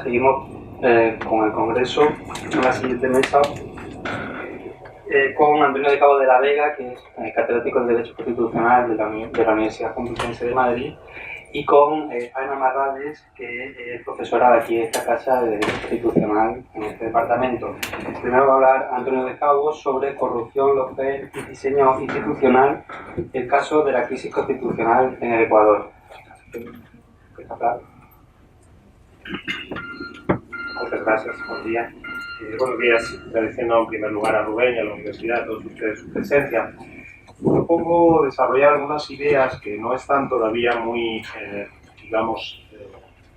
ya seguimos con el Congreso en la siguiente mesa con Antonio de Cabo de la Vega, que es catedrático de Derecho Constitucional de la Universidad Complutense de Madrid, y con Ana Marrades, que es profesora de aquí de esta casa de Derecho Constitucional en este departamento. Primero va a hablar Antonio de Cabo sobre corrupción, lawfare y diseño institucional, el caso de la crisis constitucional en el Ecuador. Muchas gracias, buen día. Buenos días, agradeciendo en primer lugar a Rubén y a la universidad, a todos ustedes su presencia. Propongo desarrollar algunas ideas que no están todavía muy,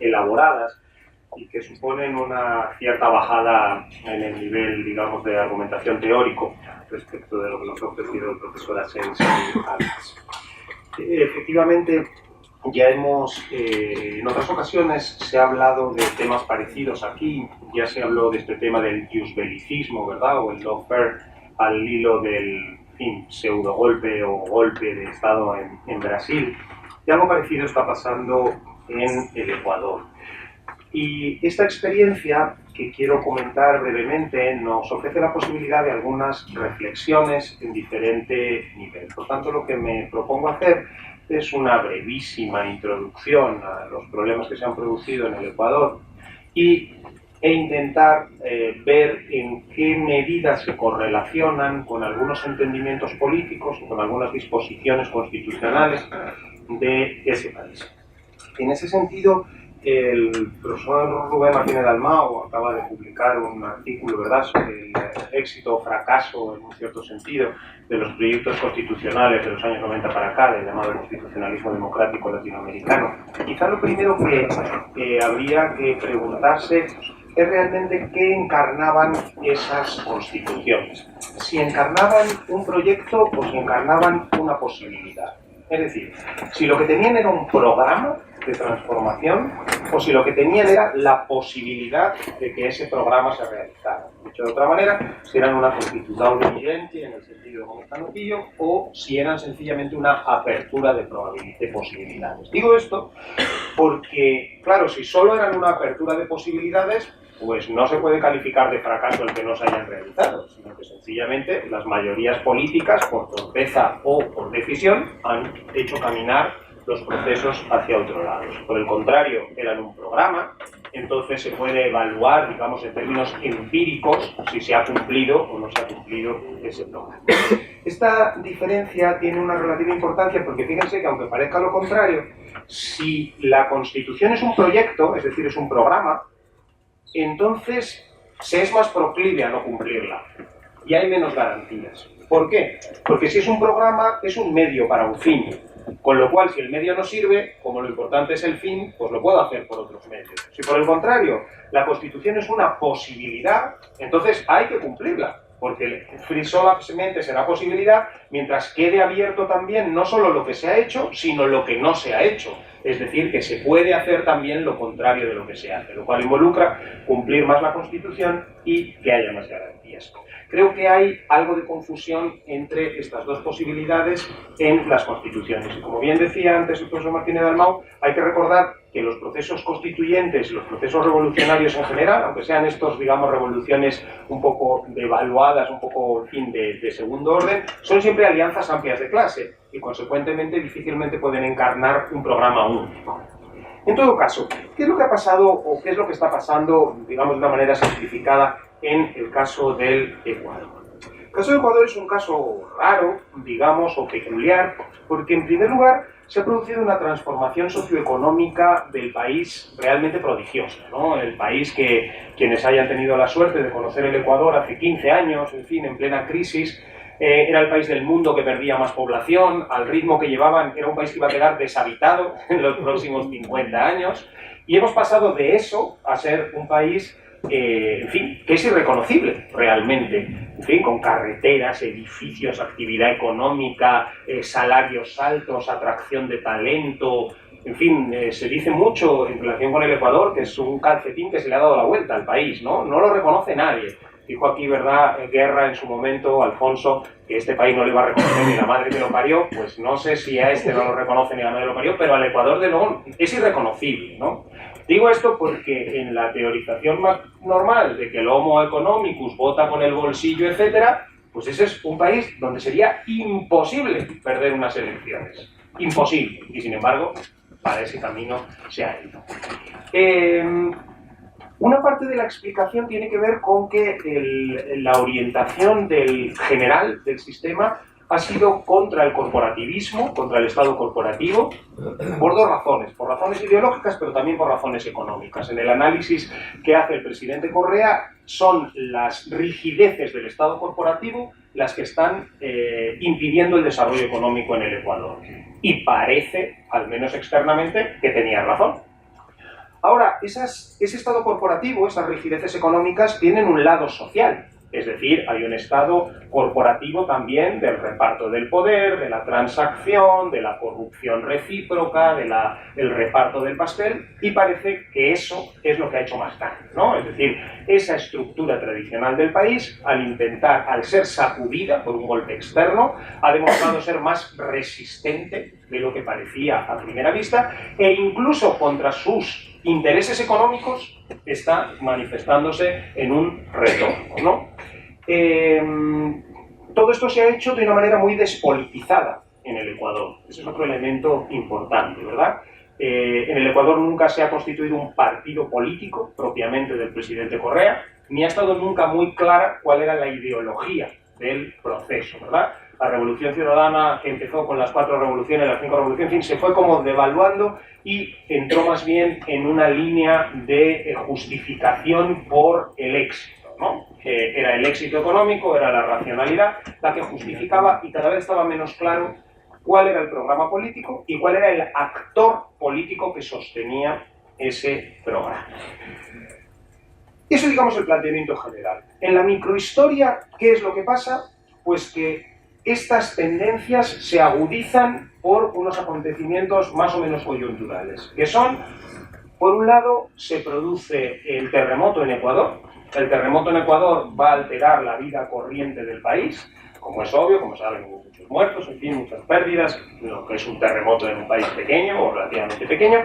elaboradas y que suponen una cierta bajada en el nivel, digamos, de argumentación teórico respecto de lo que nos ha ofrecido el profesor Asens antes. Efectivamente, ya en otras ocasiones se ha hablado de temas parecidos aquí, ya se habló de este tema del iusbellicismo, ¿verdad? O el lawfare al hilo del pseudo golpe o golpe de Estado en Brasil. Y algo parecido está pasando en el Ecuador. Y esta experiencia que quiero comentar brevemente nos ofrece la posibilidad de algunas reflexiones en diferente nivel. Por tanto, lo que me propongo hacer es una brevísima introducción a los problemas que se han producido en el Ecuador e intentar ver en qué medida se correlacionan con algunos entendimientos políticos o con algunas disposiciones constitucionales de ese país. En ese sentido, el profesor Rubén Martínez Dalmau acaba de publicar un artículo, ¿verdad?, sobre el éxito o fracaso, en un cierto sentido, de los proyectos constitucionales de los años 90 para acá, del llamado constitucionalismo democrático latinoamericano. Quizá lo primero que habría que preguntarse es realmente qué encarnaban esas constituciones. Si encarnaban un proyecto o si encarnaban una posibilidad. Es decir, si lo que tenían era un programa de transformación o si lo que tenían era la posibilidad de que ese programa se realizara. Dicho de otra manera, si eran una constitución vigente en el sentido como está notillo o si eran sencillamente una apertura de posibilidades. Digo esto porque, claro, si solo eran una apertura de posibilidades, pues no se puede calificar de fracaso el que no se hayan realizado, sino que sencillamente las mayorías políticas, por torpeza o por decisión, han hecho caminar los procesos hacia otro lado. Por el contrario, eran un programa, entonces se puede evaluar, digamos, en términos empíricos, si se ha cumplido o no se ha cumplido ese programa. Esta diferencia tiene una relativa importancia porque fíjense que, aunque parezca lo contrario, si la Constitución es un proyecto, es decir, es un programa, entonces se es más proclive a no cumplirla y hay menos garantías. ¿Por qué? Porque si es un programa, es un medio para un fin, con lo cual si el medio no sirve, como lo importante es el fin, pues lo puedo hacer por otros medios. Si por el contrario, la Constitución es una posibilidad, entonces hay que cumplirla, porque solamente será posibilidad mientras quede abierto también no solo lo que se ha hecho, sino lo que no se ha hecho. Es decir, que se puede hacer también lo contrario de lo que se hace, lo cual involucra cumplir más la Constitución y que haya más garantías. Creo que hay algo de confusión entre estas dos posibilidades en las constituciones. Y como bien decía antes el profesor Martínez Dalmau, hay que recordar que los procesos constituyentes y los procesos revolucionarios en general, aunque sean estos, digamos, revoluciones un poco devaluadas, un poco, en fin, de segundo orden, son siempre alianzas amplias de clase y, consecuentemente, difícilmente pueden encarnar un programa único. En todo caso, ¿qué es lo que ha pasado o qué es lo que está pasando, digamos, de una manera simplificada en el caso del Ecuador? El caso del Ecuador es un caso raro, digamos, o peculiar, porque, en primer lugar, se ha producido una transformación socioeconómica del país realmente prodigiosa, ¿no? El país que quienes hayan tenido la suerte de conocer el Ecuador hace 15 años, en fin, en plena crisis, era el país del mundo que perdía más población, al ritmo que llevaban era un país que iba a quedar deshabitado en los próximos 50 años, y hemos pasado de eso a ser un país en fin, que es irreconocible realmente, en fin, con carreteras, edificios, actividad económica, salarios altos, atracción de talento, en fin, se dice mucho en relación con el Ecuador que es un calcetín que se le ha dado la vuelta al país, ¿no? No lo reconoce nadie. Dijo aquí, ¿verdad?, Guerra en su momento, Alfonso, que este país no le va a reconocer ni la madre que lo parió. Pues no sé si a este no lo reconoce ni la madre que lo parió, pero al Ecuador de luego es irreconocible, ¿no? Digo esto porque en la teorización más normal de que el Homo economicus vota con el bolsillo, etcétera, pues ese es un país donde sería imposible perder unas elecciones. Imposible. Y sin embargo, para ese camino se ha ido. Una parte de la explicación tiene que ver con que la orientación general del sistema ha sido contra el corporativismo, contra el Estado corporativo, por dos razones. Por razones ideológicas, pero también por razones económicas. En el análisis que hace el presidente Correa, son las rigideces del Estado corporativo las que están impidiendo el desarrollo económico en el Ecuador. Y parece, al menos externamente, que tenía razón. Ahora, ese Estado corporativo, esas rigideces económicas, tienen un lado social. Es decir, hay un Estado corporativo también del reparto del poder, de la transacción, de la corrupción recíproca, del reparto del pastel, y parece que eso es lo que ha hecho más daño, ¿no? Es decir, esa estructura tradicional del país, al ser sacudida por un golpe externo, ha demostrado ser más resistente de lo que parecía a primera vista, e incluso contra sus intereses económicos está manifestándose en un retorno, ¿no? Todo esto se ha hecho de una manera muy despolitizada en el Ecuador. Ese es otro elemento importante, ¿verdad? En el Ecuador nunca se ha constituido un partido político propiamente del presidente Correa, ni ha estado nunca muy clara cuál era la ideología del proceso, ¿verdad? La Revolución Ciudadana, que empezó con las 4 revoluciones, las 5 revoluciones, en fin, se fue como devaluando y entró más bien en una línea de justificación por el éxito, ¿no? Era el éxito económico, era la racionalidad la que justificaba, y cada vez estaba menos claro cuál era el programa político y cuál era el actor político que sostenía ese programa. Eso, digamos, el planteamiento general. En la microhistoria, ¿qué es lo que pasa? Pues que estas tendencias se agudizan por unos acontecimientos más o menos coyunturales, que son, por un lado, se produce el terremoto en Ecuador. El terremoto en Ecuador va a alterar la vida corriente del país, como es obvio, como saben, hubo muchos muertos, en fin, muchas pérdidas, lo que es un terremoto en un país pequeño o relativamente pequeño,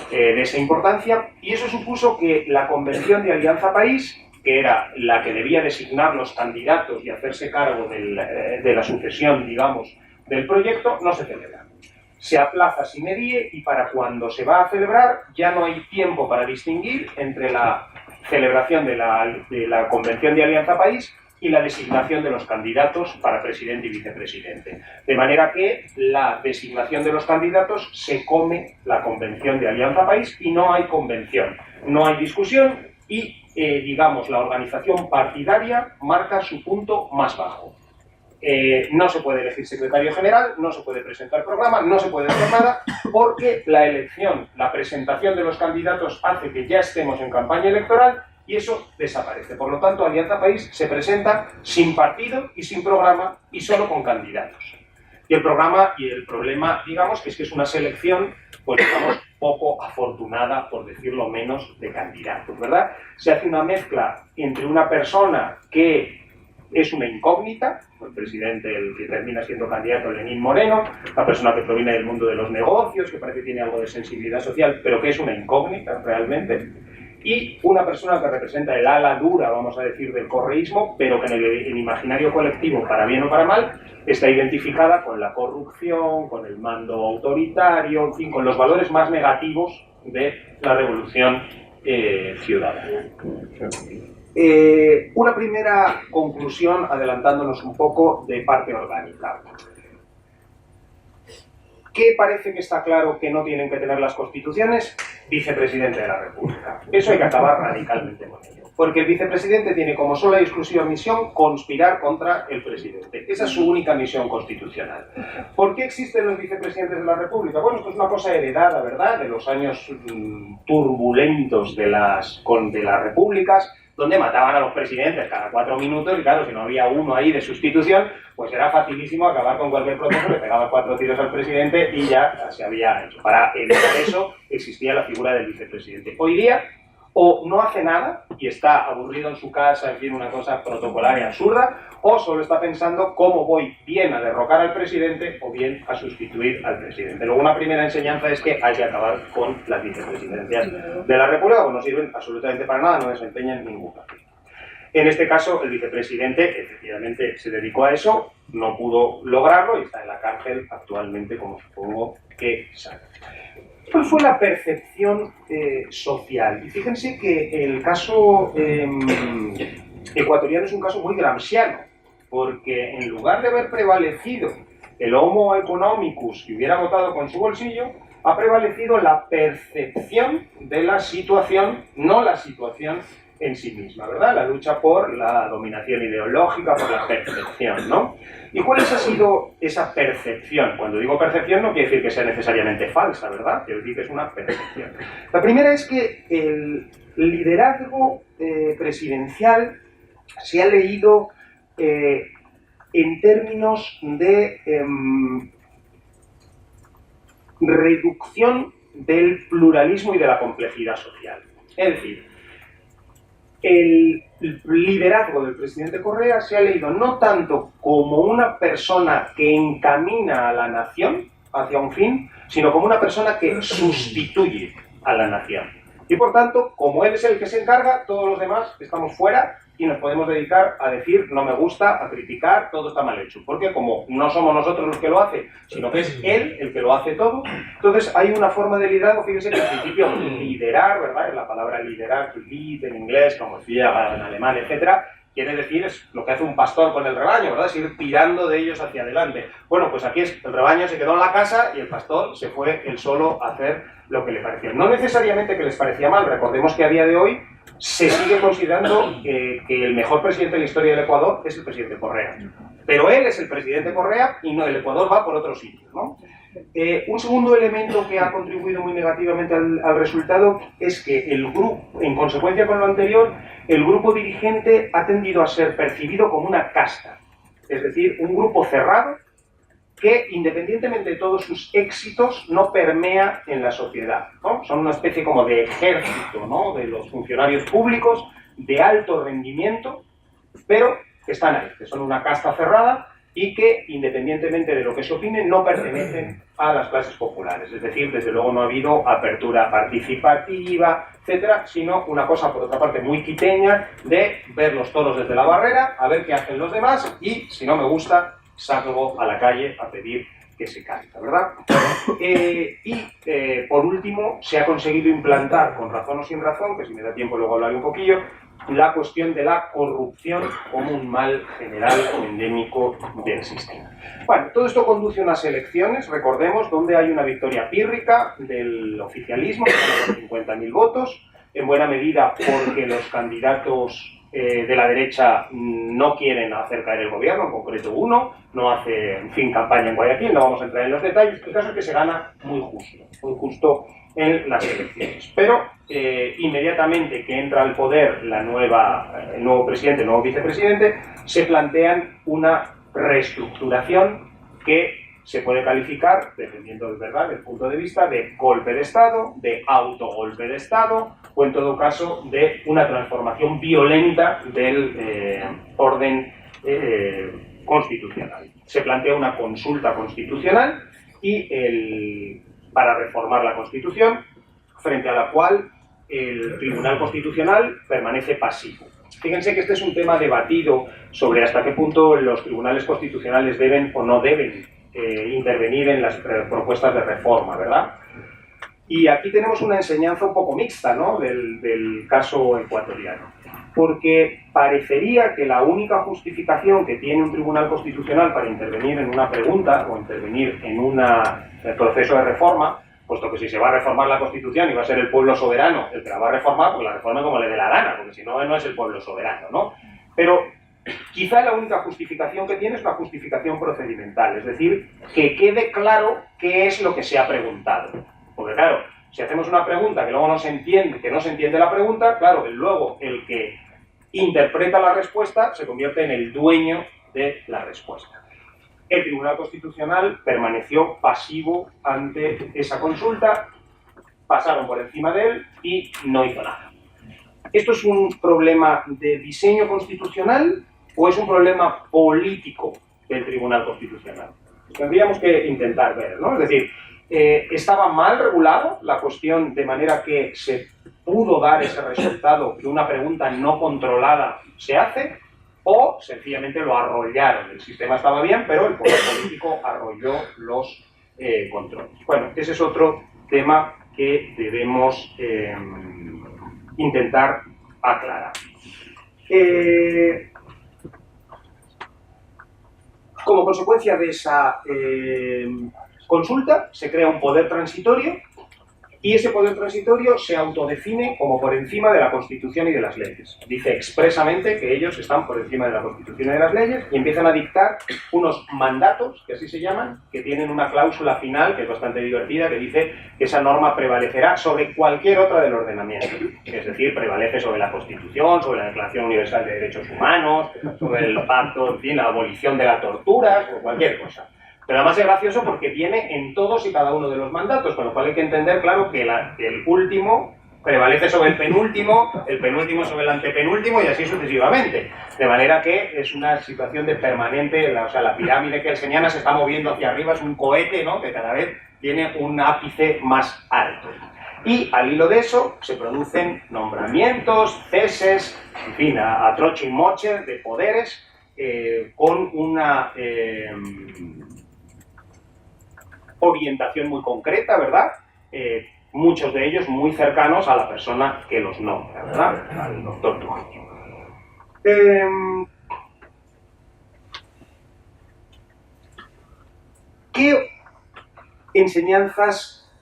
de esa importancia, y eso supuso que la Convención de Alianza País, que era la que debía designar los candidatos y hacerse cargo de la sucesión, digamos, del proyecto, no se celebra. Se aplaza sine die, y para cuando se va a celebrar ya no hay tiempo para distinguir entre la celebración de la Convención de Alianza País y la designación de los candidatos para presidente y vicepresidente. De manera que la designación de los candidatos se come la Convención de Alianza País y no hay convención, no hay discusión y, digamos, la organización partidaria marca su punto más bajo. No se puede elegir secretario general, no se puede presentar programa, no se puede hacer nada, porque la elección, la presentación de los candidatos hace que ya estemos en campaña electoral y eso desaparece. Por lo tanto, Alianza País se presenta sin partido y sin programa y solo con candidatos. Y el programa y el problema, digamos, que es una selección, pues digamos, poco afortunada, por decirlo menos, de candidatos, ¿verdad? Se hace una mezcla entre una persona que es una incógnita, el presidente, el que termina siendo candidato, Lenín Moreno, una persona que proviene del mundo de los negocios, que parece que tiene algo de sensibilidad social, pero que es una incógnita realmente, y una persona que representa el ala dura, vamos a decir, del correísmo, pero que en el imaginario colectivo, para bien o para mal, está identificada con la corrupción, con el mando autoritario, en fin, con los valores más negativos de la revolución ciudadana. Una primera conclusión, adelantándonos un poco, de parte orgánica. ¿Qué parece que está claro que no tienen que tener las constituciones? Vicepresidente de la República. Eso hay que acabar radicalmente con ello. Porque el vicepresidente tiene como sola y exclusiva misión conspirar contra el presidente. Esa es su única misión constitucional. ¿Por qué existen los vicepresidentes de la República? Bueno, esto es una cosa heredada, ¿verdad?, de los años turbulentos de las repúblicas, donde mataban a los presidentes cada 4 minutos y claro, si no había uno ahí de sustitución, pues era facilísimo acabar con cualquier proceso, le pegaba 4 tiros al presidente y ya se había hecho. Para evitar eso existía la figura del vicepresidente. Hoy día, o no hace nada y está aburrido en su casa, en fin, una cosa protocolaria absurda, o solo está pensando cómo voy bien a derrocar al presidente o bien a sustituir al presidente. Luego, una primera enseñanza es que hay que acabar con las vicepresidencias de la República, porque no sirven absolutamente para nada, no desempeñan ningún papel. En este caso, el vicepresidente efectivamente se dedicó a eso, no pudo lograrlo y está en la cárcel actualmente, como supongo que sabe. ¿Cuál fue la percepción social? Y fíjense que el caso ecuatoriano es un caso muy gramsciano, porque en lugar de haber prevalecido el homo economicus que hubiera votado con su bolsillo, ha prevalecido la percepción de la situación, no la situación en sí misma, ¿verdad? La lucha por la dominación ideológica, por la percepción, ¿no? ¿Y cuál ha sido esa percepción? Cuando digo percepción no quiere decir que sea necesariamente falsa, ¿verdad? Quiero decir que es una percepción. La primera es que el liderazgo presidencial se ha leído en términos de reducción del pluralismo y de la complejidad social. Es decir, el liderazgo del presidente Correa se ha leído no tanto como una persona que encamina a la nación hacia un fin, sino como una persona que sustituye a la nación. Y por tanto, como él es el que se encarga, todos los demás estamos fuera y nos podemos dedicar a decir no me gusta, a criticar, todo está mal hecho. Porque como no somos nosotros los que lo hacen, sino que es él el que lo hace todo, entonces hay una forma de liderazgo, fíjense que al principio liderar, ¿verdad? La palabra liderar, to lead en inglés, como decía en alemán, etcétera, quiere decir es lo que hace un pastor con el rebaño, ¿verdad? Es ir tirando de ellos hacia adelante. Bueno, pues aquí es, el rebaño se quedó en la casa y el pastor se fue él solo a hacer lo que le pareció. No necesariamente que les parecía mal, recordemos que a día de hoy se sigue considerando que el mejor presidente de la historia del Ecuador es el presidente Correa. Pero él es el presidente Correa y no, el Ecuador va por otro sitio, ¿no? Un segundo elemento que ha contribuido muy negativamente al resultado es que el grupo, en consecuencia con lo anterior, el grupo dirigente ha tendido a ser percibido como una casta, es decir, un grupo cerrado que, independientemente de todos sus éxitos, no permea en la sociedad, ¿no? Son una especie como de ejército, ¿no? De los funcionarios públicos de alto rendimiento, pero que están ahí, que son una casta cerrada y que, independientemente de lo que se opine, no pertenecen a las clases populares. Es decir, desde luego no ha habido apertura participativa, etcétera, sino una cosa, por otra parte, muy quiteña de ver los toros desde la barrera, a ver qué hacen los demás y, si no me gusta, salgo a la calle a pedir que se caiga, ¿verdad? Por último, se ha conseguido implantar, con razón o sin razón, que si me da tiempo luego hablaré un poquillo, la cuestión de la corrupción como un mal general o endémico del sistema. Bueno, todo esto conduce a unas elecciones, recordemos, donde hay una victoria pírrica del oficialismo, con 50.000 votos, en buena medida porque los candidatos de la derecha no quieren hacer caer el gobierno, en concreto uno, no hace, en fin, campaña en Guayaquil, no vamos a entrar en los detalles, el caso es que se gana muy justo en las elecciones. Pero inmediatamente que entra al poder el nuevo presidente, el nuevo vicepresidente, se plantean una reestructuración que se puede calificar, dependiendo de verdad del punto de vista, de golpe de Estado, de autogolpe de Estado, o en todo caso de una transformación violenta del orden constitucional. Se plantea una consulta constitucional y para reformar la Constitución, frente a la cual el Tribunal Constitucional permanece pasivo. Fíjense que este es un tema debatido sobre hasta qué punto los tribunales constitucionales deben o no deben intervenir en las propuestas de reforma, ¿verdad? Y aquí tenemos una enseñanza un poco mixta, ¿no? del caso ecuatoriano. Porque parecería que la única justificación que tiene un tribunal constitucional para intervenir en una pregunta o intervenir en un proceso de reforma, puesto que si se va a reformar la Constitución y va a ser el pueblo soberano el que la va a reformar, pues la reforma como le dé la gana, porque si no, no es el pueblo soberano, ¿no? Pero quizá la única justificación que tiene es la justificación procedimental, es decir, que quede claro qué es lo que se ha preguntado. Porque claro, si hacemos una pregunta que luego no se entiende la pregunta, claro, luego el que interpreta la respuesta se convierte en el dueño de la respuesta. El Tribunal Constitucional permaneció pasivo ante esa consulta, pasaron por encima de él y no hizo nada. ¿Esto es un problema de diseño constitucional o es un problema político del Tribunal Constitucional? Tendríamos que intentar ver, ¿no? Es decir, ¿estaba mal regulado la cuestión de manera que se pudo dar ese resultado que una pregunta no controlada se hace? ¿O sencillamente lo arrollaron? El sistema estaba bien, pero el poder político arrolló los controles. Bueno, ese es otro tema que debemos intentar aclarar. Como consecuencia de esa consulta, se crea un poder transitorio y ese poder transitorio se autodefine como por encima de la Constitución y de las leyes. Dice expresamente que ellos están por encima de la Constitución y de las leyes y empiezan a dictar unos mandatos, que así se llaman, que tienen una cláusula final, que es bastante divertida, que dice que esa norma prevalecerá sobre cualquier otra del ordenamiento. Es decir, prevalece sobre la Constitución, sobre la Declaración Universal de Derechos Humanos, sobre el pacto, en fin, la abolición de la tortura, o cualquier cosa. Pero además es gracioso porque viene en todos y cada uno de los mandatos, con lo cual hay que entender, claro, que el último prevalece sobre el penúltimo sobre el antepenúltimo y así sucesivamente. De manera que es una situación de permanente, o sea, la pirámide kelseniana se está moviendo hacia arriba, es un cohete, ¿no?, que cada vez tiene un ápice más alto. Y al hilo de eso se producen nombramientos, ceses, en fin, a troche y moche de poderes con una orientación muy concreta, ¿verdad? Muchos de ellos muy cercanos a la persona que los nombra, ¿verdad? Al doctor Trujillo. ¿Qué enseñanzas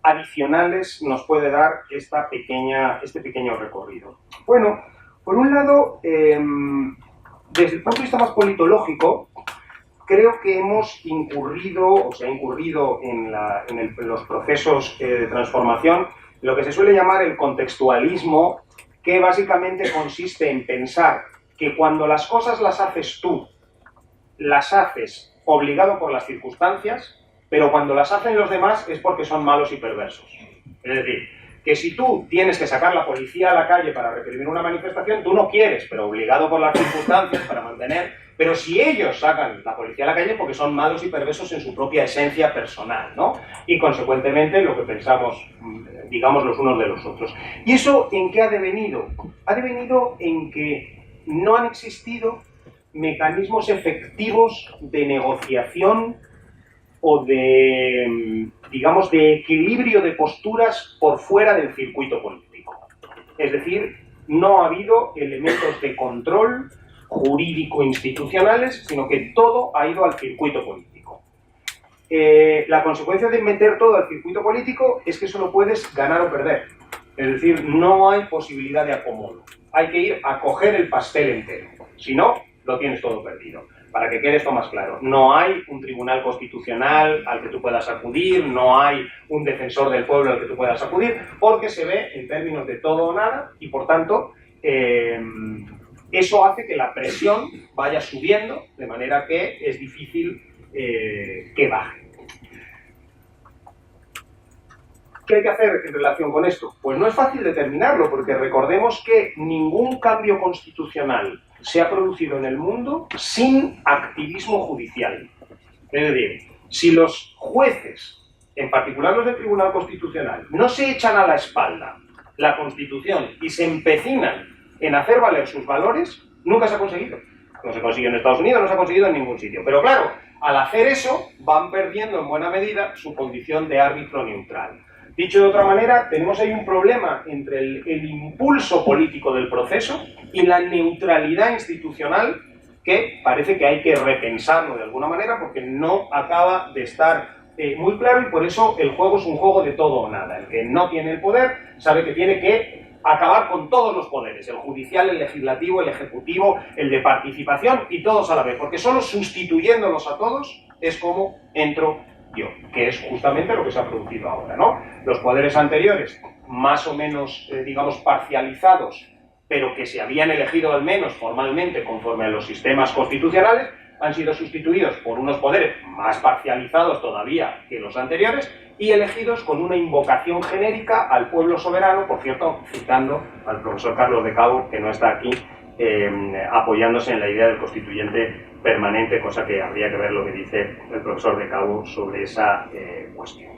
adicionales nos puede dar este pequeño recorrido? Bueno, por un lado, desde el punto de vista más politológico, creo que hemos incurrido, o se ha incurrido en los procesos de transformación, lo que se suele llamar el contextualismo, que básicamente consiste en pensar que cuando las cosas las haces tú, las haces obligado por las circunstancias, pero cuando las hacen los demás es porque son malos y perversos. Es decir, que si tú tienes que sacar la policía a la calle para reprimir una manifestación, tú no quieres, pero obligado por las circunstancias para mantener. Pero si ellos sacan la policía a la calle, porque son malos y perversos en su propia esencia personal, ¿no? Y consecuentemente lo que pensamos, digamos, los unos de los otros. ¿Y eso en qué ha devenido? Ha devenido en que no han existido mecanismos efectivos de negociación o de, digamos, de equilibrio de posturas por fuera del circuito político. Es decir, no ha habido elementos de control jurídico-institucionales, sino que todo ha ido al circuito político. La consecuencia de meter todo al circuito político es que solo puedes ganar o perder. Es decir, no hay posibilidad de acomodo. Hay que ir a coger el pastel entero. Si no, lo tienes todo perdido. Para que quede esto más claro, no hay un tribunal constitucional al que tú puedas acudir, no hay un defensor del pueblo al que tú puedas acudir, porque se ve en términos de todo o nada y, por tanto, eso hace que la presión vaya subiendo, de manera que es difícil que baje. ¿Qué hay que hacer en relación con esto? Pues no es fácil determinarlo, porque recordemos que ningún cambio constitucional se ha producido en el mundo sin activismo judicial. Es decir, si los jueces, en particular los del Tribunal Constitucional, no se echan a la espalda la Constitución y se empecinan en hacer valer sus valores, nunca se ha conseguido. No se consiguió en Estados Unidos, no se ha conseguido en ningún sitio. Pero claro, al hacer eso, van perdiendo en buena medida su condición de árbitro neutral. Dicho de otra manera, tenemos ahí un problema entre el impulso político del proceso y la neutralidad institucional, que parece que hay que repensarlo de alguna manera porque no acaba de estar muy claro, y por eso el juego es un juego de todo o nada. El que no tiene el poder sabe que tiene que acabar con todos los poderes, el judicial, el legislativo, el ejecutivo, el de participación y todos a la vez, porque solo sustituyéndolos a todos es como entro yo, que es justamente lo que se ha producido ahora, ¿no? Los poderes anteriores, más o menos, digamos, parcializados, pero que se habían elegido al menos formalmente conforme a los sistemas constitucionales, han sido sustituidos por unos poderes más parcializados todavía que los anteriores, y elegidos con una invocación genérica al pueblo soberano, por cierto, citando al profesor Carlos de Cabo, que no está aquí, apoyándose en la idea del constituyente permanente, cosa que habría que ver lo que dice el profesor de Cabo sobre esa cuestión.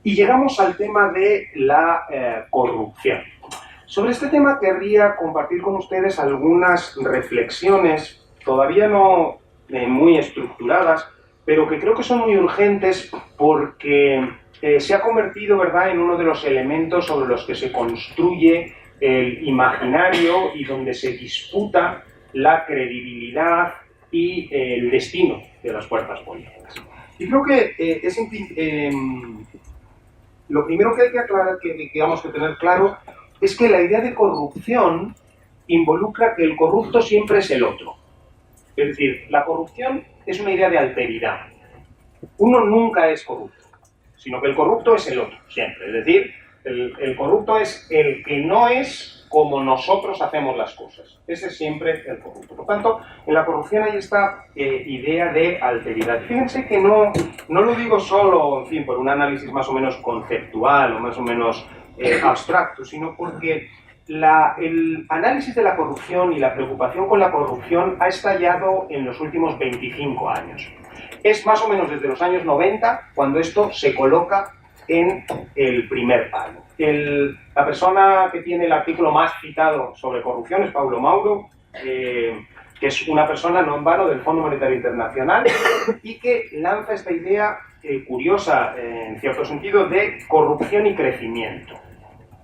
Y llegamos al tema de la corrupción. Sobre este tema querría compartir con ustedes algunas reflexiones, todavía no muy estructuradas, pero que creo que son muy urgentes porque se ha convertido, ¿verdad?, en uno de los elementos sobre los que se construye el imaginario y donde se disputa la credibilidad y el destino de las fuerzas políticas. Y creo que lo primero que hay que aclarar, que digamos que tener claro, es que la idea de corrupción involucra que el corrupto siempre es el otro. Es decir, la corrupción es una idea de alteridad. Uno nunca es corrupto, sino que el corrupto es el otro, siempre. Es decir, el corrupto es el que no es como nosotros hacemos las cosas. Ese es siempre el corrupto. Por tanto, en la corrupción hay esta idea de alteridad. Fíjense que no lo digo solo, en fin, por un análisis más o menos conceptual o más o menos abstracto, sino porque el análisis de la corrupción y la preocupación con la corrupción ha estallado en los últimos 25 años. Es más o menos desde los años 90 cuando esto se coloca en el primer plano. La persona que tiene el artículo más citado sobre corrupción es Paulo Mauro, que es una persona no en vano del Fondo Monetario Internacional y que lanza esta idea curiosa, en cierto sentido, de corrupción y crecimiento.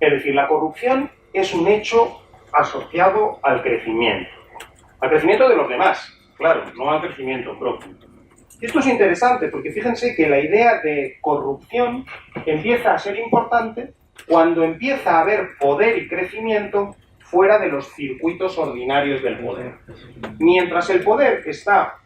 Es decir, la corrupción es un hecho asociado al crecimiento de los demás, claro, no al crecimiento propio. Esto es interesante porque fíjense que la idea de corrupción empieza a ser importante cuando empieza a haber poder y crecimiento fuera de los circuitos ordinarios del poder. Mientras el poder está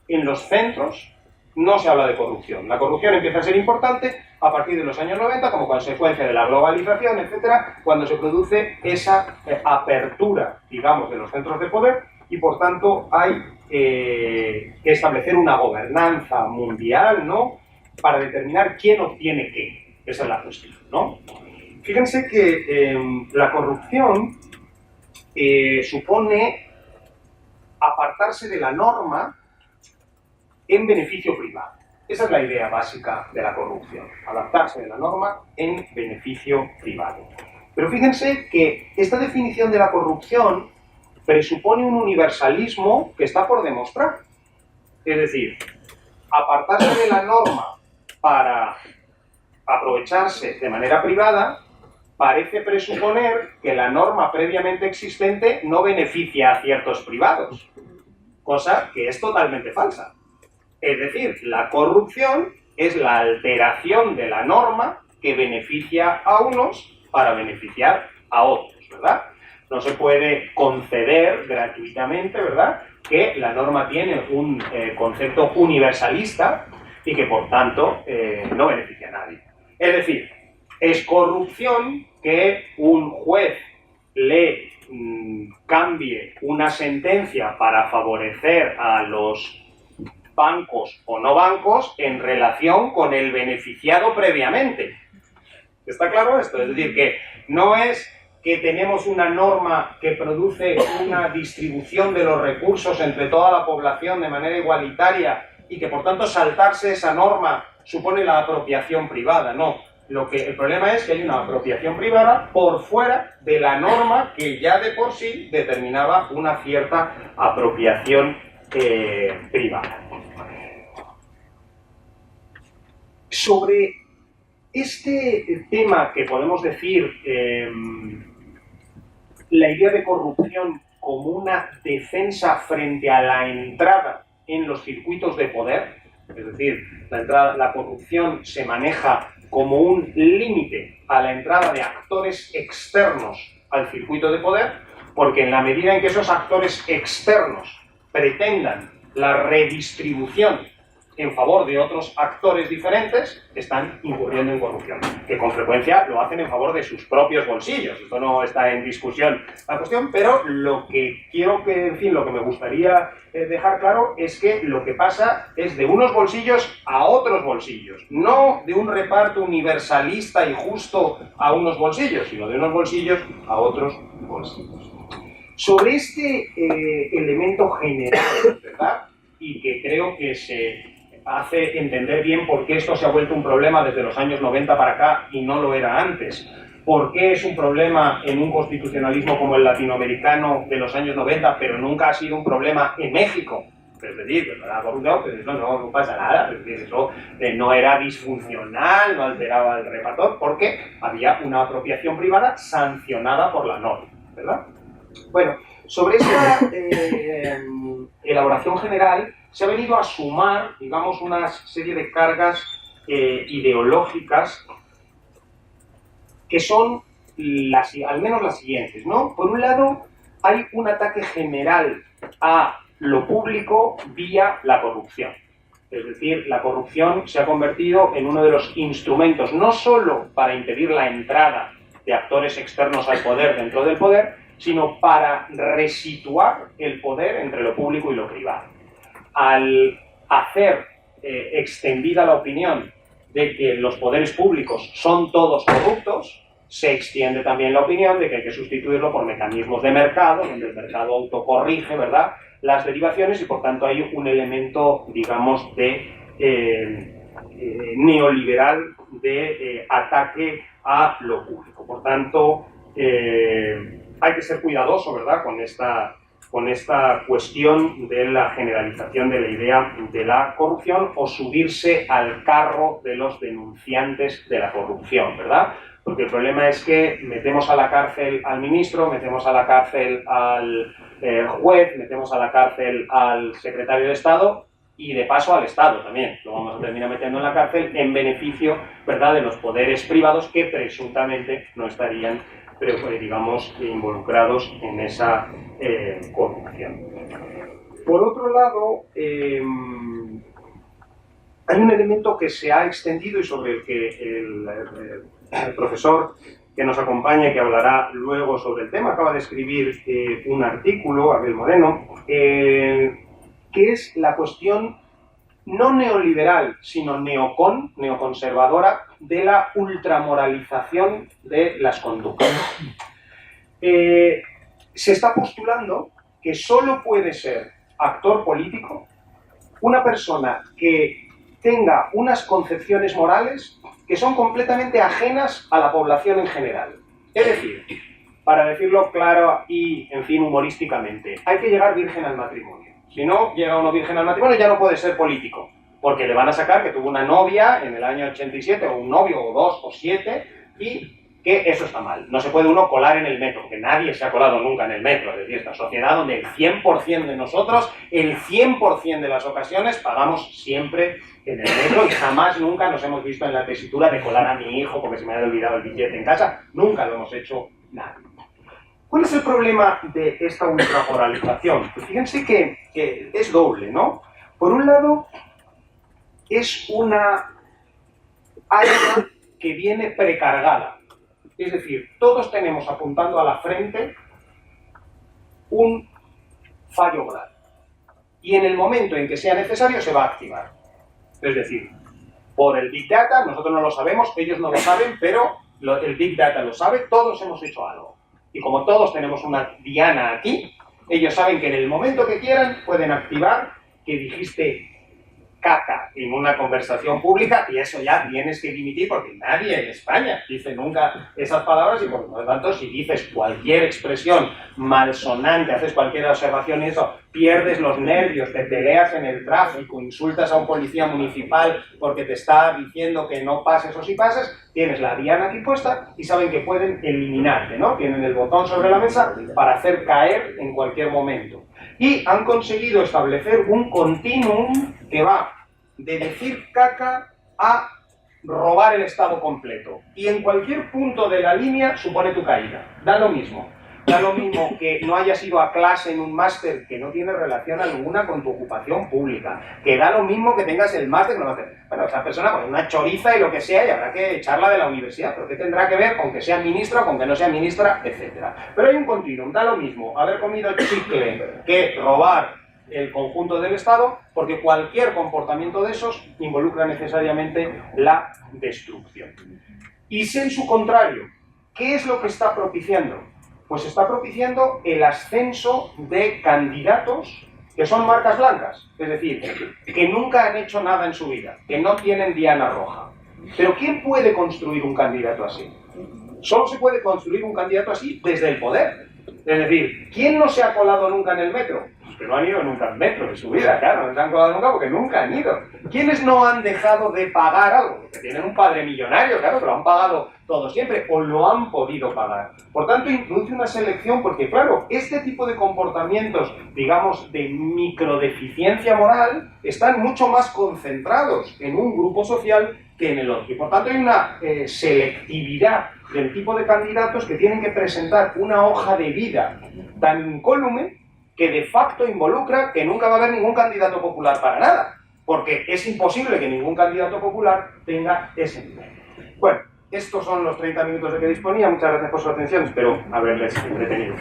en los centros, no se habla de corrupción. La corrupción empieza a ser importante a partir de los años 90 como consecuencia de la globalización, etcétera, cuando se produce esa apertura, digamos, de los centros de poder y por tanto hay que establecer una gobernanza mundial, ¿no?, para determinar quién obtiene qué. Esa es la cuestión, ¿no? Fíjense que la corrupción supone apartarse de la norma en beneficio privado. Esa es la idea básica de la corrupción, adaptarse de la norma en beneficio privado. Pero fíjense que esta definición de la corrupción presupone un universalismo que está por demostrar. Es decir, apartarse de la norma para aprovecharse de manera privada parece presuponer que la norma previamente existente no beneficia a ciertos privados, cosa que es totalmente falsa. Es decir, la corrupción es la alteración de la norma que beneficia a unos para beneficiar a otros, ¿verdad? No se puede conceder gratuitamente, ¿verdad?, que la norma tiene un concepto universalista y que, por tanto, no beneficia a nadie. Es decir, es corrupción que un juez le cambie una sentencia para favorecer a los bancos o no bancos en relación con el beneficiado previamente. ¿Está claro esto? Es decir, que no es que tenemos una norma que produce una distribución de los recursos entre toda la población de manera igualitaria y que por tanto saltarse esa norma supone la apropiación privada. No, el problema es que hay una apropiación privada por fuera de la norma que ya de por sí determinaba una cierta apropiación privada. Sobre este tema que podemos decir la idea de corrupción como una defensa frente a la entrada en los circuitos de poder, es decir, la corrupción se maneja como un límite a la entrada de actores externos al circuito de poder, porque en la medida en que esos actores externos pretendan la redistribución en favor de otros actores diferentes, están incurriendo en corrupción, que con frecuencia lo hacen en favor de sus propios bolsillos. Esto no está en discusión la cuestión, pero lo que quiero que, en fin, lo que me gustaría dejar claro es que lo que pasa es de unos bolsillos a otros bolsillos, no de un reparto universalista y justo a unos bolsillos, sino de unos bolsillos a otros bolsillos. Sobre este elemento general, ¿verdad? Y que creo que se hace entender bien por qué esto se ha vuelto un problema desde los años 90 para acá y no lo era antes. ¿Por qué es un problema en un constitucionalismo como el latinoamericano de los años 90, pero nunca ha sido un problema en México? Es decir, que la corrupción, pues no pasa nada, es decir, eso no era disfuncional, no alteraba el reparto, porque había una apropiación privada sancionada por la norma, ¿verdad? Bueno, sobre esta elaboración general se ha venido a sumar, digamos, una serie de cargas ideológicas que son al menos las siguientes, ¿no? Por un lado, hay un ataque general a lo público vía la corrupción. Es decir, la corrupción se ha convertido en uno de los instrumentos no solo para impedir la entrada de actores externos al poder dentro del poder, sino para resituar el poder entre lo público y lo privado. Al hacer extendida la opinión de que los poderes públicos son todos corruptos, se extiende también la opinión de que hay que sustituirlo por mecanismos de mercado, donde el mercado autocorrige, ¿verdad?, las derivaciones, y por tanto hay un elemento, digamos, de neoliberal de ataque a lo público. Por tanto, hay que ser cuidadoso, ¿verdad?, con esta cuestión de la generalización de la idea de la corrupción o subirse al carro de los denunciantes de la corrupción, ¿verdad? Porque el problema es que metemos a la cárcel al ministro, metemos a la cárcel al juez, metemos a la cárcel al secretario de Estado y de paso al Estado también. Lo vamos a terminar metiendo en la cárcel en beneficio, ¿verdad?, de los poderes privados que presuntamente no estarían, digamos, involucrados en esa corrupción. Por otro lado, hay un elemento que se ha extendido y sobre el que el profesor que nos acompaña y que hablará luego sobre el tema acaba de escribir un artículo, Abel Moreno, que es la cuestión no neoliberal, sino neoconservadora de la ultramoralización de las conductas. Se está postulando que solo puede ser actor político una persona que tenga unas concepciones morales que son completamente ajenas a la población en general. Es decir, para decirlo claro y, en fin, humorísticamente, hay que llegar virgen al matrimonio. Si no llega uno virgen al matrimonio, ya no puede ser político, porque le van a sacar que tuvo una novia en el año 87, o un novio, o 2, o 7, y que eso está mal. No se puede uno colar en el metro, que nadie se ha colado nunca en el metro. Es decir, esta sociedad donde el 100% de nosotros, el 100% de las ocasiones, pagamos siempre en el metro y jamás nunca nos hemos visto en la tesitura de colar a mi hijo porque se me ha olvidado el billete en casa. Nunca lo hemos hecho nadie. ¿Cuál es el problema de esta ultramoralización? Pues fíjense que es doble, ¿no? Por un lado, es una área que viene precargada. Es decir, todos tenemos apuntando a la frente un fallo grave. Y en el momento en que sea necesario se va a activar. Es decir, por el Big Data, nosotros no lo sabemos, ellos no lo saben, pero el Big Data lo sabe, todos hemos hecho algo. Y como todos tenemos una diana aquí, ellos saben que en el momento que quieran pueden activar que dijiste caca en una conversación pública y eso ya tienes que dimitir porque nadie en España dice nunca esas palabras y por lo tanto si dices cualquier expresión malsonante, haces cualquier observación y eso, pierdes los nervios, te peleas en el tráfico, insultas a un policía municipal porque te está diciendo que no pases o si pasas, tienes la diana aquí puesta y saben que pueden eliminarte, ¿no? Tienen el botón sobre la mesa para hacer caer en cualquier momento. Y han conseguido establecer un continuum que va de decir caca a robar el Estado completo. Y en cualquier punto de la línea supone tu caída. Da lo mismo. da lo mismo que no hayas ido a clase en un máster que no tiene relación alguna con tu ocupación pública, que da lo mismo que tengas el máster, no máster. Bueno, esa persona con una choriza y lo que sea, y habrá que echarla de la universidad, pero ¿qué tendrá que ver con que sea ministra o con que no sea ministra, etcétera? Pero hay un continuum, da lo mismo haber comido chicle que robar el conjunto del Estado, porque cualquier comportamiento de esos involucra necesariamente la destrucción. Y si en su contrario, ¿qué es lo que está propiciando? Pues está propiciando el ascenso de candidatos que son marcas blancas, es decir, que nunca han hecho nada en su vida, que no tienen diana roja. Pero ¿quién puede construir un candidato así? Solo se puede construir un candidato así desde el poder. Es decir, ¿quién no se ha colado nunca en el metro? Pues que no han ido nunca al metro en su vida, claro, no se han colado nunca porque nunca han ido. ¿Quiénes no han dejado de pagar algo? Porque tienen un padre millonario, claro, que lo han pagado todo siempre, o lo han podido pagar. Por tanto, introduce una selección porque, claro, este tipo de comportamientos, digamos, de microdeficiencia moral, están mucho más concentrados en un grupo social que en el otro. Y por tanto hay una selectividad del tipo de candidatos que tienen que presentar una hoja de vida tan incólume que de facto involucra que nunca va a haber ningún candidato popular para nada, porque es imposible que ningún candidato popular tenga ese nivel. Bueno, estos son los 30 minutos de que disponía. Muchas gracias por su atención, espero haberles entretenido.